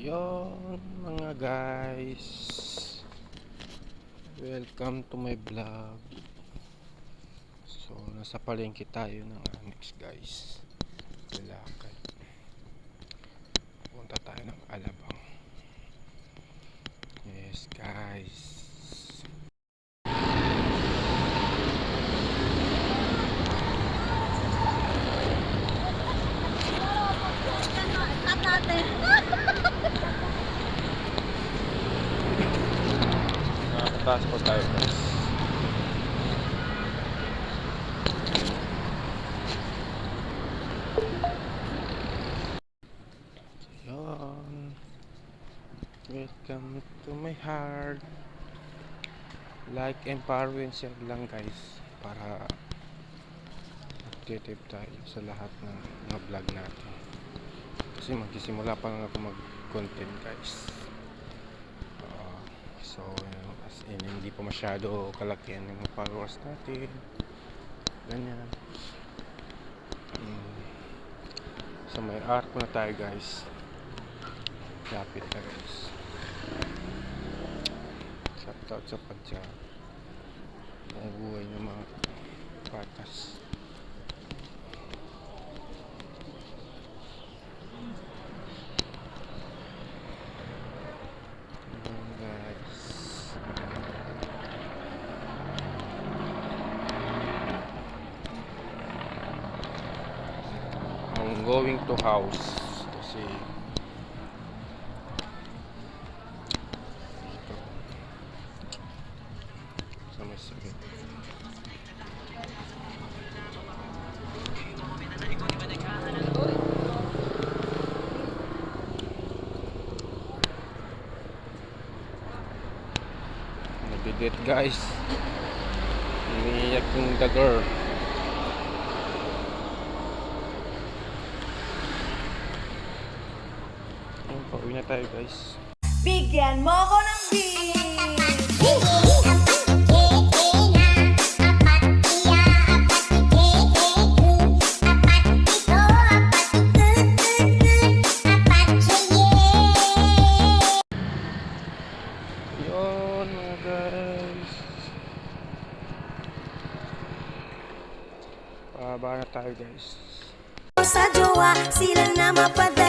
Yon mga guys, welcome to my vlog. So nasa palengke tayo ng Annex guys, Lalakad. Punta tayo ng Alabang. Yes guys, nakataas po tayo guys. Yon, welcome to my heart. Like and follow and share lang guys, para updated tayo sa lahat ng mga vlog natin. Kasi magsisimula pa lang ako mag-content guys. So as in, hindi pa masyado kalakihan ng followers natin. Ganyan. So may arc na tayo guys. Lapit na guys. Shoutout sa padya. Ang buhay ng mga patas. I'm going to house kasi dito sa may sakit. Nagdidit guys, umiiyak yung dagger. Pauwi na tayo guys. Bigyan mo ko ng beat! Yun mga guys, pababa na tayo guys. Sa jowa, sila na mapadala.